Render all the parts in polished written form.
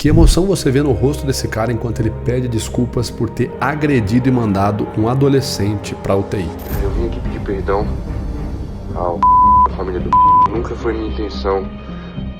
Que emoção você vê no rosto desse cara enquanto ele pede desculpas por ter agredido e mandado um adolescente pra UTI. Eu vim aqui pedir perdão à família do Nunca foi minha intenção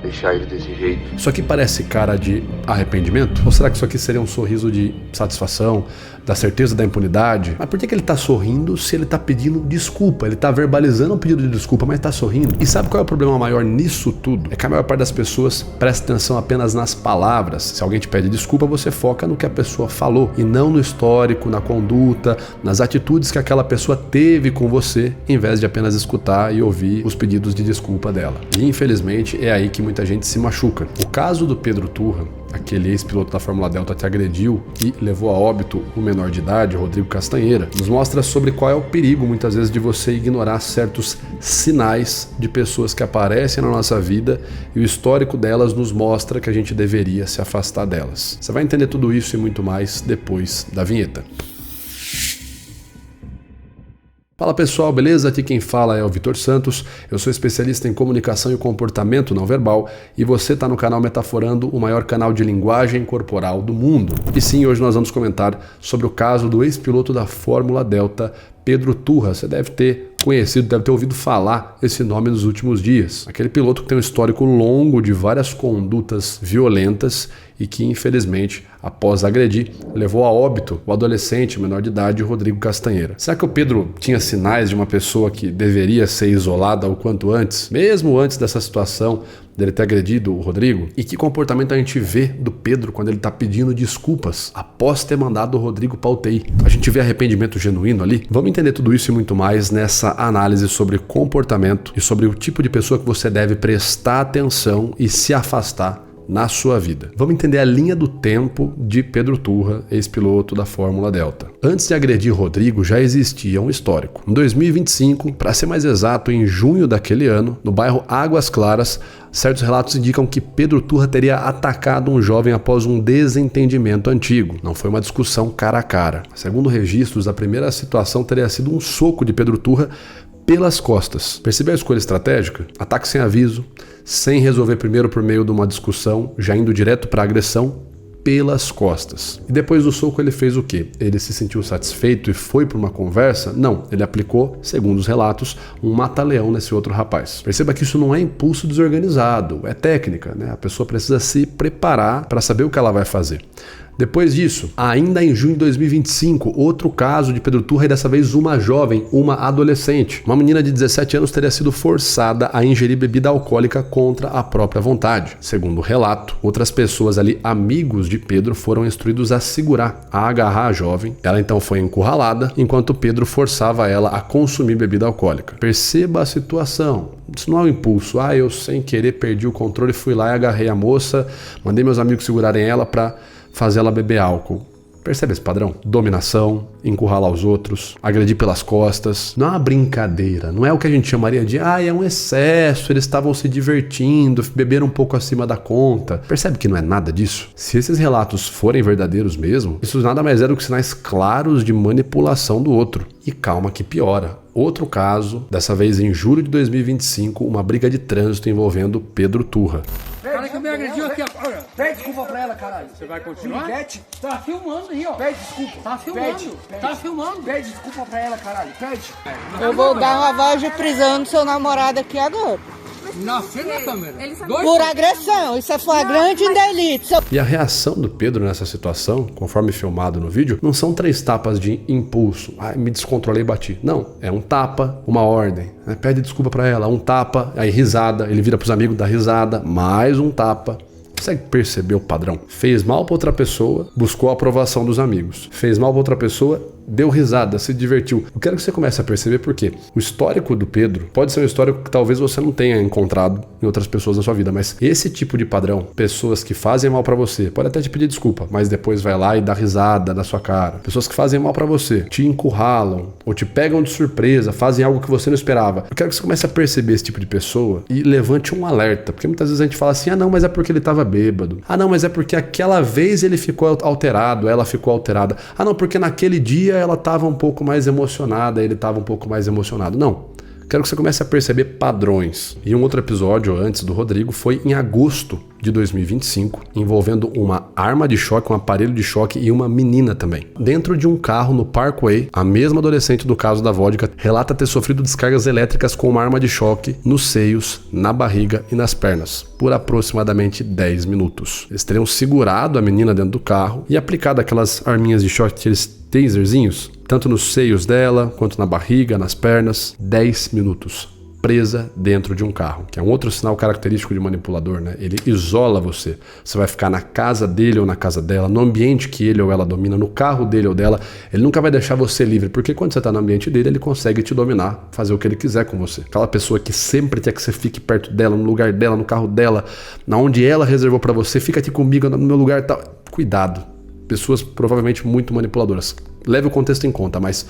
deixar ele desse jeito. Isso aqui parece cara de arrependimento? Ou será que isso aqui seria um sorriso de satisfação, da certeza da impunidade? Mas por que ele tá sorrindo se ele tá pedindo desculpa? Ele tá verbalizando um pedido de desculpa, mas tá sorrindo. E sabe qual é o problema maior nisso tudo? É que a maior parte das pessoas presta atenção apenas nas palavras. Se alguém te pede desculpa, você foca no que a pessoa falou e não no histórico, na conduta, nas atitudes que aquela pessoa teve com você, em vez de apenas escutar e ouvir os pedidos de desculpa dela. E infelizmente é aí que muita gente se machuca. O caso do Pedro Turra, aquele ex-piloto da Fórmula Delta que agrediu e levou a óbito o menor de idade, Rodrigo Castanheira, nos mostra sobre qual é o perigo muitas vezes de você ignorar certos sinais de pessoas que aparecem na nossa vida e o histórico delas nos mostra que a gente deveria se afastar delas. Você vai entender tudo isso e muito mais depois da vinheta. Fala pessoal, beleza? Aqui quem fala é o Vitor Santos, eu sou especialista em comunicação e comportamento não verbal e você está no canal Metaforando, o maior canal de linguagem corporal do mundo. E sim, hoje nós vamos comentar sobre o caso do ex-piloto da Fórmula Delta, Pedro Turra. Você deve ter conhecido, deve ter ouvido falar esse nome nos últimos dias. Aquele piloto que tem um histórico longo de várias condutas violentas e que, infelizmente, após agredir, levou a óbito o adolescente menor de idade, Rodrigo Castanheira. Será que o Pedro tinha sinais de uma pessoa que deveria ser isolada o quanto antes, mesmo antes dessa situação dele ter agredido o Rodrigo? E que comportamento a gente vê do Pedro quando ele está pedindo desculpas após ter mandado o Rodrigo para UTI? A gente vê arrependimento genuíno ali? Vamos entender tudo isso e muito mais nessa análise sobre comportamento e sobre o tipo de pessoa que você deve prestar atenção e se afastar na sua vida. Vamos entender a linha do tempo de Pedro Turra, ex-piloto da Fórmula Delta. Antes de agredir Rodrigo, já existia um histórico. Em 2025, para ser mais exato, em junho daquele ano, no bairro Águas Claras, certos relatos indicam que Pedro Turra teria atacado um jovem após um desentendimento antigo. Não foi uma discussão cara a cara. Segundo registros, a primeira situação teria sido um soco de Pedro Turra pelas costas. Percebeu a escolha estratégica? Ataque sem aviso, sem resolver primeiro por meio de uma discussão, já indo direto para a agressão pelas costas. E depois do soco ele fez o quê? Ele se sentiu satisfeito e foi para uma conversa? Não, ele aplicou, segundo os relatos, um mata-leão nesse outro rapaz. Perceba que isso não é impulso desorganizado, é técnica, né? A pessoa precisa se preparar para saber o que ela vai fazer. Depois disso, ainda em junho de 2025, outro caso de Pedro Turra e dessa vez uma jovem, uma adolescente. Uma menina de 17 anos teria sido forçada a ingerir bebida alcoólica contra a própria vontade. Segundo o relato, outras pessoas ali, amigos de Pedro, foram instruídos a segurar, a agarrar a jovem. Ela então foi encurralada, enquanto Pedro forçava ela a consumir bebida alcoólica. Perceba a situação. Isso não é um impulso. Eu sem querer perdi o controle, fui lá e agarrei a moça, mandei meus amigos segurarem ela para fazer ela beber álcool. Percebe esse padrão? Dominação, encurralar os outros, agredir pelas costas. Não é uma brincadeira, não é o que a gente chamaria de é um excesso, eles estavam se divertindo, beberam um pouco acima da conta. Percebe que não é nada disso? Se esses relatos forem verdadeiros mesmo, isso nada mais é do que sinais claros de manipulação do outro. E calma que piora. Outro caso, dessa vez em julho de 2025, uma briga de trânsito envolvendo Pedro Turra. Cara que me agrediu aqui, ó. Pede desculpa pra ela, caralho. Você vai continuar? Pede. Tá filmando aí, ó. Pede desculpa. Tá filmando. Tá filmando. Pede desculpa pra ela, caralho. Pede. Eu vou dar uma voz de prisão do seu namorado aqui agora. Na frente da câmera. Por agressão, isso é flagrante delito. E a reação do Pedro nessa situação, conforme filmado no vídeo, não são 3 tapas de impulso. Me descontrolei e bati. Não, é um tapa, uma ordem. Pede desculpa pra ela, um tapa, aí risada, ele vira pros amigos, dá risada, mais um tapa. Consegue perceber o padrão? Fez mal pra outra pessoa, buscou a aprovação dos amigos. Fez mal pra outra pessoa, deu risada, se divertiu. Eu quero que você comece a perceber porque o histórico do Pedro pode ser um histórico que talvez você não tenha encontrado em outras pessoas na sua vida, mas esse tipo de padrão, pessoas que fazem mal pra você, pode até te pedir desculpa, mas depois vai lá e dá risada na sua cara. Pessoas que fazem mal pra você, te encurralam ou te pegam de surpresa, fazem algo que você não esperava. Eu quero que você comece a perceber esse tipo de pessoa e levante um alerta, porque muitas vezes a gente fala assim, não, mas é porque ele tava bêbado. Não, mas é porque aquela vez ele ficou alterado, ela ficou alterada. Não, porque naquele dia ela estava um pouco mais emocionada, ele estava um pouco mais emocionado. Não. Quero que você comece a perceber padrões. E um outro episódio antes do Rodrigo foi em agosto de 2025, envolvendo uma arma de choque, um aparelho de choque e uma menina também. Dentro de um carro no Parkway, a mesma adolescente do caso da vodka relata ter sofrido descargas elétricas com uma arma de choque nos seios, na barriga e nas pernas, por aproximadamente 10 minutos. Eles teriam segurado a menina dentro do carro e aplicado aquelas arminhas de choque, aqueles taserzinhos, tanto nos seios dela, quanto na barriga, nas pernas, 10 minutos. Presa dentro de um carro, que é um outro sinal característico de manipulador, né? Ele isola você. Você vai ficar na casa dele ou na casa dela, no ambiente que ele ou ela domina, no carro dele ou dela. Ele nunca vai deixar você livre, porque quando você está no ambiente dele, ele consegue te dominar, fazer o que ele quiser com você. Aquela pessoa que sempre quer que você fique perto dela, no lugar dela, no carro dela, na onde ela reservou para você, fica aqui comigo no meu lugar e tal. Cuidado. Pessoas provavelmente muito manipuladoras. Leve o contexto em conta, mas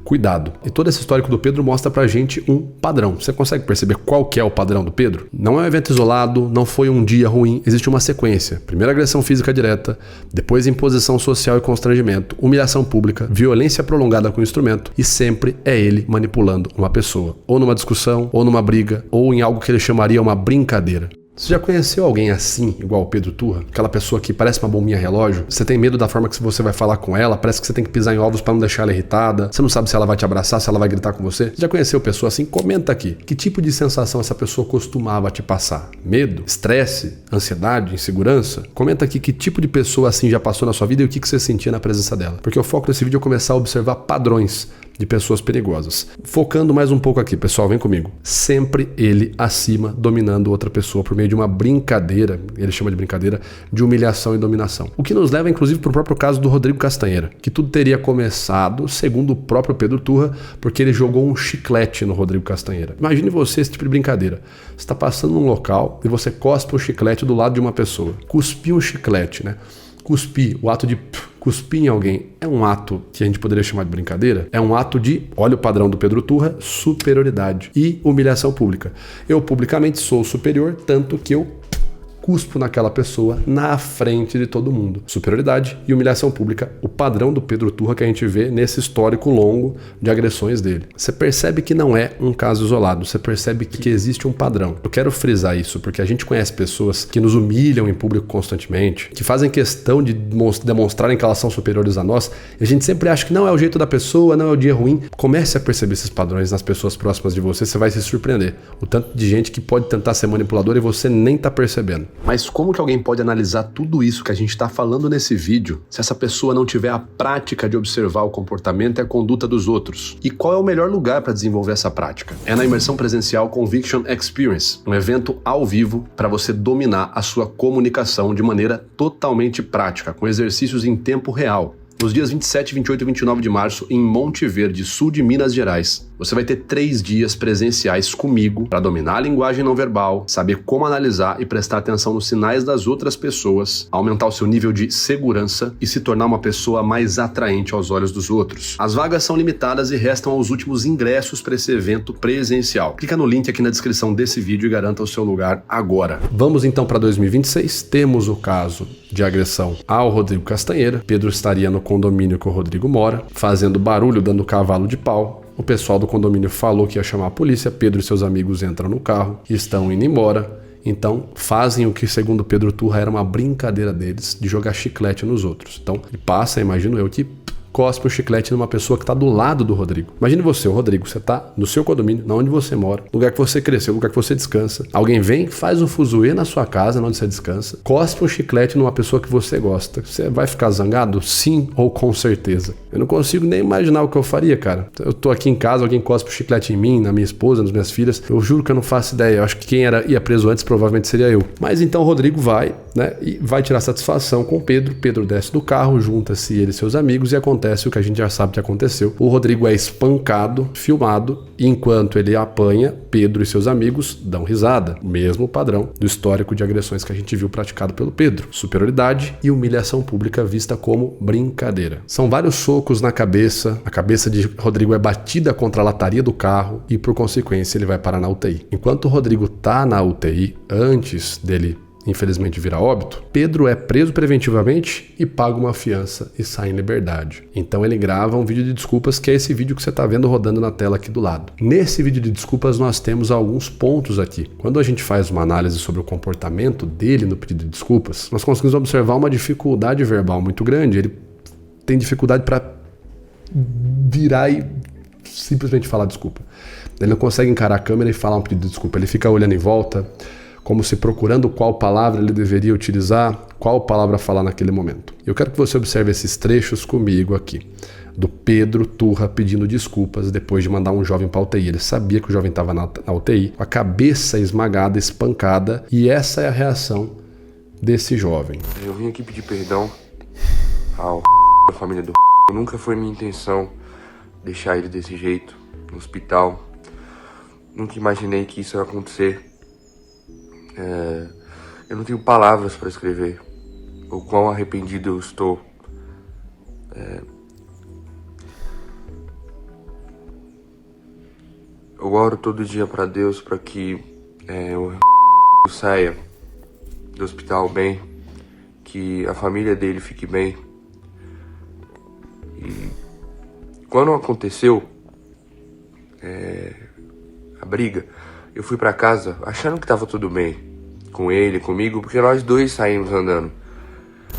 cuidado. E todo esse histórico do Pedro mostra pra gente um padrão. Você consegue perceber qual que é o padrão do Pedro? Não é um evento isolado, não foi um dia ruim, existe uma sequência. Primeiro agressão física direta, depois imposição social e constrangimento, humilhação pública, violência prolongada com instrumento e sempre é ele manipulando uma pessoa. Ou numa discussão, ou numa briga, ou em algo que ele chamaria uma brincadeira. Você já conheceu alguém assim, igual o Pedro Turra? Aquela pessoa que parece uma bombinha relógio? Você tem medo da forma que você vai falar com ela? Parece que você tem que pisar em ovos para não deixar ela irritada? Você não sabe se ela vai te abraçar, se ela vai gritar com você? Você já conheceu pessoa assim? Comenta aqui. Que tipo de sensação essa pessoa costumava te passar? Medo? Estresse? Ansiedade? Insegurança? Comenta aqui que tipo de pessoa assim já passou na sua vida e o que você sentia na presença dela. Porque o foco desse vídeo é começar a observar padrões de pessoas perigosas. Focando mais um pouco aqui, pessoal, vem comigo. Sempre ele acima, dominando outra pessoa por meio de uma brincadeira, ele chama de brincadeira, de humilhação e dominação. O que nos leva, inclusive, para o próprio caso do Rodrigo Castanheira, que tudo teria começado, segundo o próprio Pedro Turra, porque ele jogou um chiclete no Rodrigo Castanheira. Imagine você esse tipo de brincadeira. Você está passando num local e você cospe um chiclete do lado de uma pessoa. Cuspir um chiclete, né? Cuspir, o ato de cuspir em alguém é um ato que a gente poderia chamar de brincadeira? É um ato de, olha o padrão do Pedro Turra, superioridade e humilhação pública. Eu publicamente sou superior, tanto que eu cuspo naquela pessoa na frente de todo mundo. Superioridade e humilhação pública, o padrão do Pedro Turra que a gente vê nesse histórico longo de agressões dele. Você percebe que não é um caso isolado, você percebe que existe um padrão. Eu quero frisar isso, porque a gente conhece pessoas que nos humilham em público constantemente, que fazem questão de demonstrarem que elas são superiores a nós, e a gente sempre acha que não é o jeito da pessoa, não é o dia ruim. Comece a perceber esses padrões nas pessoas próximas de você, você vai se surpreender. O tanto de gente que pode tentar ser manipulador e você nem tá percebendo. Mas como que alguém pode analisar tudo isso que a gente está falando nesse vídeo se essa pessoa não tiver a prática de observar o comportamento e a conduta dos outros? E qual é o melhor lugar para desenvolver essa prática? É na imersão presencial Conviction Experience, um evento ao vivo para você dominar a sua comunicação de maneira totalmente prática, com exercícios em tempo real. Nos dias 27, 28 e 29 de março, em Monte Verde, sul de Minas Gerais, você vai ter 3 dias presenciais comigo para dominar a linguagem não verbal, saber como analisar e prestar atenção nos sinais das outras pessoas, aumentar o seu nível de segurança e se tornar uma pessoa mais atraente aos olhos dos outros. As vagas são limitadas e restam aos últimos ingressos para esse evento presencial. Clica no link aqui na descrição desse vídeo e garanta o seu lugar agora. Vamos então para 2026. Temos o caso de agressão ao Rodrigo Castanheira. Pedro estaria no condomínio que o Rodrigo mora, fazendo barulho, dando cavalo de pau. O pessoal do condomínio falou que ia chamar a polícia. Pedro e seus amigos entram no carro, estão indo embora. Então fazem o que, segundo Pedro Turra, era uma brincadeira deles de jogar chiclete nos outros. Então ele passa, imagino eu, que cospe o chiclete numa pessoa que está do lado do Rodrigo. Imagine você, o Rodrigo, você está no seu condomínio, onde você mora, lugar que você cresceu, lugar que você descansa. Alguém vem, faz um fuzuê na sua casa, onde você descansa, cospe um chiclete numa pessoa que você gosta. Você vai ficar zangado? Sim ou com certeza? Eu não consigo nem imaginar o que eu faria, cara. Eu tô aqui em casa, alguém cospe o chiclete em mim, na minha esposa, nas minhas filhas. Eu juro que eu não faço ideia. Eu acho que quem ia preso antes provavelmente seria eu. Mas então o Rodrigo vai, né, e vai tirar satisfação com o Pedro. Pedro desce do carro, junta-se ele e seus amigos e acontece o que a gente já sabe que aconteceu. O Rodrigo é espancado, filmado, e enquanto ele apanha, Pedro e seus amigos dão risada. Mesmo padrão do histórico de agressões que a gente viu praticado pelo Pedro. Superioridade e humilhação pública vista como brincadeira. São vários socos na cabeça. A cabeça de Rodrigo é batida contra a lataria do carro e, por consequência, ele vai parar na UTI. Enquanto o Rodrigo tá na UTI, antes dele infelizmente vira óbito, Pedro é preso preventivamente e paga uma fiança e sai em liberdade. Então ele grava um vídeo de desculpas, que é esse vídeo que você está vendo rodando na tela aqui do lado. Nesse vídeo de desculpas nós temos alguns pontos aqui. Quando a gente faz uma análise sobre o comportamento dele no pedido de desculpas, nós conseguimos observar uma dificuldade verbal muito grande. Ele tem dificuldade para virar e simplesmente falar desculpa. Ele não consegue encarar a câmera e falar um pedido de desculpa. Ele fica olhando em volta, como se procurando qual palavra ele deveria utilizar, qual palavra falar naquele momento. Eu quero que você observe esses trechos comigo aqui, do Pedro Turra pedindo desculpas depois de mandar um jovem para a UTI. Ele sabia que o jovem estava na UTI, com a cabeça esmagada, espancada, e essa é a reação desse jovem. Eu vim aqui pedir perdão ao da família do Nunca foi minha intenção deixar ele desse jeito, no hospital. Nunca imaginei que isso ia acontecer. Eu não tenho palavras para escrever o quão arrependido eu estou. Eu oro todo dia para Deus para que o saia do hospital bem, que a família dele fique bem. E quando aconteceu a briga, eu fui para casa achando que tava tudo bem com ele, comigo, porque nós dois saímos andando.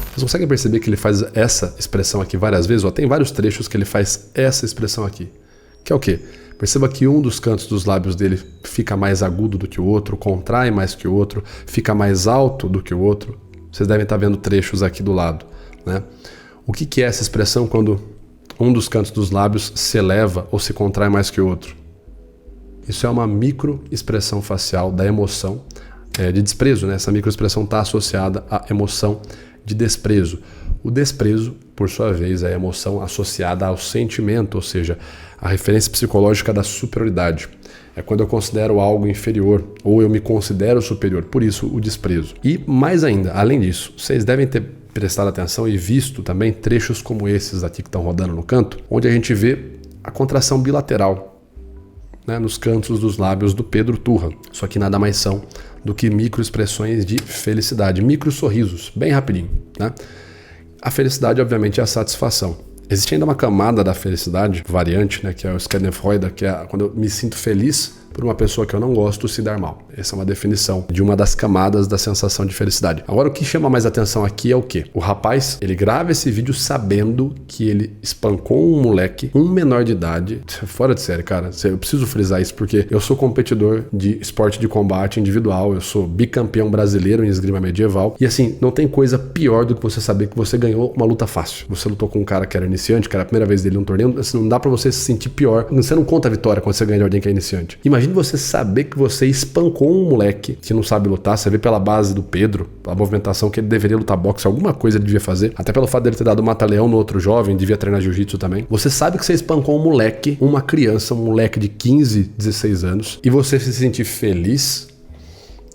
Vocês conseguem perceber que ele faz essa expressão aqui várias vezes? Tem vários trechos que ele faz essa expressão aqui. Que é o quê? Perceba que um dos cantos dos lábios dele fica mais agudo do que o outro, contrai mais que o outro, fica mais alto do que o outro. Vocês devem estar vendo trechos aqui do lado, né? O que é essa expressão quando um dos cantos dos lábios se eleva ou se contrai mais que o outro? Isso é uma microexpressão facial da emoção de desprezo, né? Essa microexpressão está associada à emoção de desprezo. O desprezo, por sua vez, é a emoção associada ao sentimento, ou seja, a referência psicológica da superioridade. É quando eu considero algo inferior ou eu me considero superior, por isso o desprezo. E mais ainda, além disso, vocês devem ter prestado atenção e visto também trechos como esses aqui que estão rodando no canto, onde a gente vê a contração bilateral, né, nos cantos dos lábios do Pedro Turra. Isso aqui nada mais são do que microexpressões de felicidade, micro sorrisos, bem rapidinho, né? A felicidade, obviamente, é a satisfação. Existe ainda uma camada da felicidade, variante, né, que é o Schadenfreude, que é quando eu me sinto feliz por uma pessoa que eu não gosto se dar mal. Essa é uma definição de uma das camadas da sensação de felicidade. Agora, o que chama mais atenção aqui é o quê? O rapaz, ele grava esse vídeo sabendo que ele espancou um moleque, um menor de idade. Fora de série, cara. Eu preciso frisar isso porque eu sou competidor de esporte de combate individual, eu sou bicampeão brasileiro em esgrima medieval. E assim, não tem coisa pior do que você saber que você ganhou uma luta fácil. Você lutou com um cara que era iniciante, que era a primeira vez dele num torneio, assim, não dá pra você se sentir pior. Você não conta a vitória quando você ganha de alguém que é iniciante. Imagina você saber que você espancou um moleque que não sabe lutar. Você vê pela base do Pedro, pela movimentação que ele deveria lutar boxe, alguma coisa ele devia fazer. Até pelo fato dele ter dado mata-leão no outro jovem, devia treinar jiu-jitsu também. Você sabe que você espancou um moleque, uma criança, um moleque de 15, 16 anos, e você se sentir feliz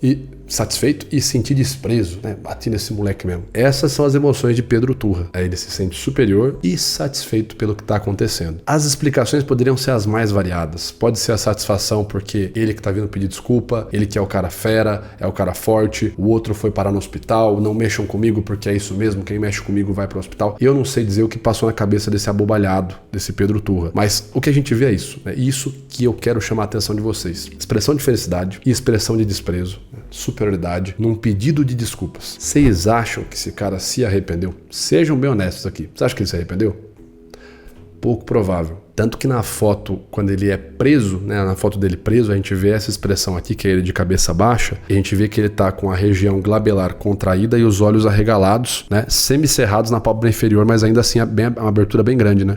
e satisfeito e sentir desprezo, né? Bati nesse moleque mesmo. Essas são as emoções de Pedro Turra. Aí ele se sente superior e satisfeito pelo que está acontecendo. As explicações poderiam ser as mais variadas. Pode ser a satisfação porque ele que está vindo pedir desculpa, ele que é o cara fera, é o cara forte, o outro foi parar no hospital, não mexam comigo porque é isso mesmo, quem mexe comigo vai para o hospital. Eu não sei dizer o que passou na cabeça desse abobalhado, desse Pedro Turra, mas o que a gente vê é isso, né? Isso que eu quero chamar a atenção de vocês. Expressão de felicidade e expressão de desprezo, né? Superioridade num pedido de desculpas. Vocês acham que esse cara se arrependeu? Sejam bem honestos aqui. Você acha que ele se arrependeu? Pouco provável. Tanto que na foto, quando ele é preso, né, na foto dele preso, a gente vê essa expressão aqui, que é ele de cabeça baixa, e a gente vê que ele tá com a região glabelar contraída e os olhos arregalados, né, semicerrados na pálpebra inferior, mas ainda assim uma abertura bem grande, né?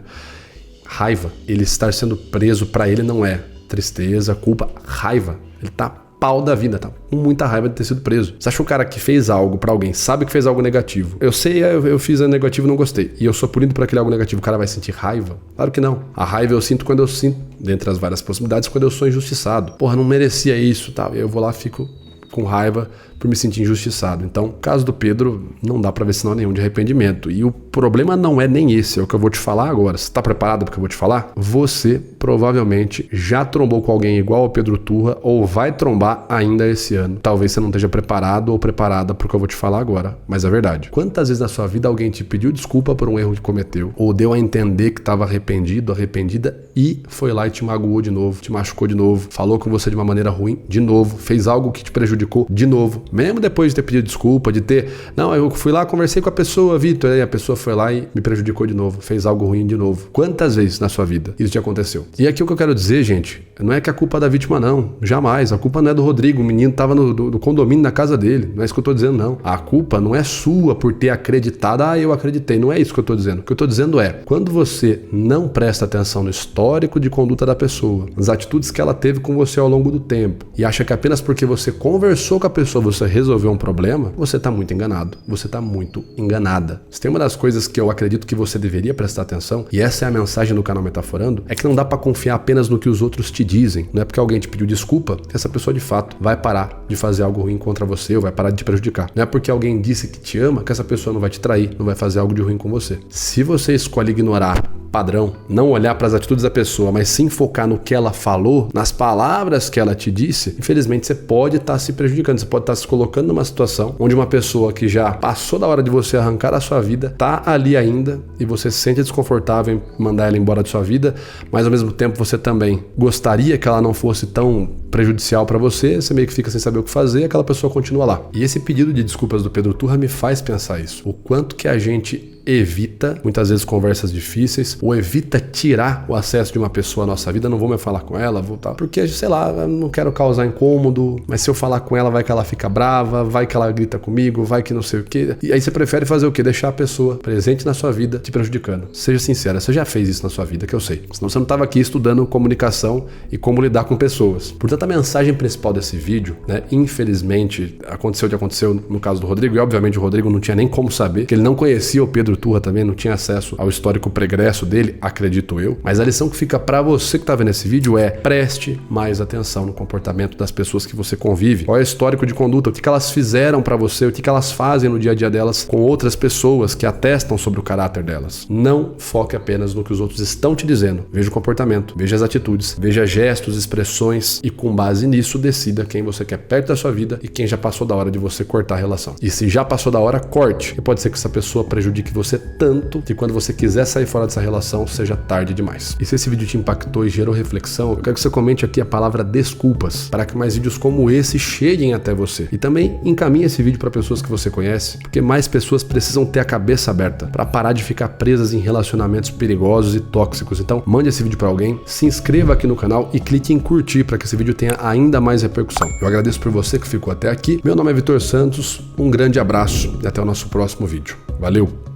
Raiva. Ele estar sendo preso, pra ele não é tristeza, culpa, raiva. Ele tá pau da vida, tá com muita raiva de ter sido preso. Você acha que o cara que fez algo pra alguém, sabe que fez algo negativo? Eu sei, eu fiz algo negativo e não gostei. E eu sou punido por aquele algo negativo. O cara vai sentir raiva? Claro que não. A raiva eu sinto quando eu sinto, dentre as várias possibilidades, quando eu sou injustiçado. Porra, não merecia isso, tá? Eu vou lá, fico com raiva por me sentir injustiçado. Então, no caso do Pedro, não dá pra ver sinal nenhum de arrependimento. E o problema não é nem esse, é o que eu vou te falar agora. Você tá preparado porque eu vou te falar? Você provavelmente já trombou com alguém igual ao Pedro Turra ou vai trombar ainda esse ano. Talvez você não esteja preparado ou preparada pro que eu vou te falar agora, mas é verdade. Quantas vezes na sua vida alguém te pediu desculpa por um erro que cometeu ou deu a entender que estava arrependido, arrependida e foi lá e te magoou de novo, te machucou de novo, falou com você de uma maneira ruim de novo, fez algo que te prejudicou de novo, mesmo depois de ter pedido desculpa, de ter, não, eu fui lá, conversei com a pessoa, Vitor, aí a pessoa foi lá e me prejudicou de novo, fez algo ruim de novo. Quantas vezes na sua vida isso te aconteceu? E aqui o que eu quero dizer, gente, não é que a culpa é da vítima não, jamais, a culpa não é do Rodrigo, o menino tava no condomínio na casa dele, não é isso que eu tô dizendo não. A culpa não é sua por ter acreditado, eu acreditei, não é isso que eu tô dizendo. O que eu tô dizendo é, quando você não presta atenção no histórico de conduta da pessoa, nas atitudes que ela teve com você ao longo do tempo e acha que apenas porque você conversou com a pessoa você resolveu um problema, você tá muito enganado, você tá muito enganada. Se tem uma das coisas que eu acredito que você deveria prestar atenção, e essa é a mensagem do canal Metaforando, é que não dá pra confiar apenas no que os outros te dizem. Não é porque alguém te pediu desculpa que essa pessoa de fato vai parar de fazer algo ruim contra você ou vai parar de te prejudicar. Não é porque alguém disse que te ama que essa pessoa não vai te trair, não vai fazer algo de ruim com você. Se você escolhe ignorar padrão, não olhar para as atitudes da pessoa, mas sim focar no que ela falou, nas palavras que ela te disse, infelizmente você pode estar se prejudicando, você pode estar se colocando numa situação onde uma pessoa que já passou da hora de você arrancar da sua vida, tá ali ainda e você se sente desconfortável em mandar ela embora da sua vida, mas ao mesmo tempo você também gostaria que ela não fosse tão prejudicial para você, você meio que fica sem saber o que fazer e aquela pessoa continua lá. E esse pedido de desculpas do Pedro Turra me faz pensar isso. O quanto que a gente evita, muitas vezes, conversas difíceis, ou evita tirar o acesso de uma pessoa à nossa vida, não vou mais falar com ela, vou tal, porque, sei lá, eu não quero causar incômodo, mas se eu falar com ela, vai que ela fica brava, vai que ela grita comigo, vai que não sei o quê. E aí você prefere fazer o quê? Deixar a pessoa presente na sua vida, te prejudicando. Seja sincera, você já fez isso na sua vida, que eu sei. Senão você não estava aqui estudando comunicação e como lidar com pessoas. Portanto, a mensagem principal desse vídeo, né, infelizmente, aconteceu o que aconteceu no caso do Rodrigo, e obviamente o Rodrigo não tinha nem como saber, que ele não conhecia o Pedro Turra também, não tinha acesso ao histórico pregresso dele, acredito eu. Mas a lição que fica pra você que tá vendo esse vídeo é: preste mais atenção no comportamento das pessoas que você convive. Qual é o histórico de conduta, o que elas fizeram pra você, o que elas fazem no dia a dia delas com outras pessoas que atestam sobre o caráter delas. Não foque apenas no que os outros estão te dizendo. Veja o comportamento, veja as atitudes, veja gestos, expressões e com base nisso decida quem você quer perto da sua vida e quem já passou da hora de você cortar a relação. E se já passou da hora, corte, porque pode ser que essa pessoa prejudique você tanto que quando você quiser sair fora dessa relação seja tarde demais. E se esse vídeo te impactou e gerou reflexão, eu quero que você comente aqui a palavra desculpas para que mais vídeos como esse cheguem até você. E também encaminhe esse vídeo para pessoas que você conhece, porque mais pessoas precisam ter a cabeça aberta para parar de ficar presas em relacionamentos perigosos e tóxicos. Então mande esse vídeo para alguém, se inscreva aqui no canal e clique em curtir para que esse vídeo tenha ainda mais repercussão. Eu agradeço por você que ficou até aqui. Meu nome é Vitor Santos, um grande abraço e até o nosso próximo vídeo. Valeu!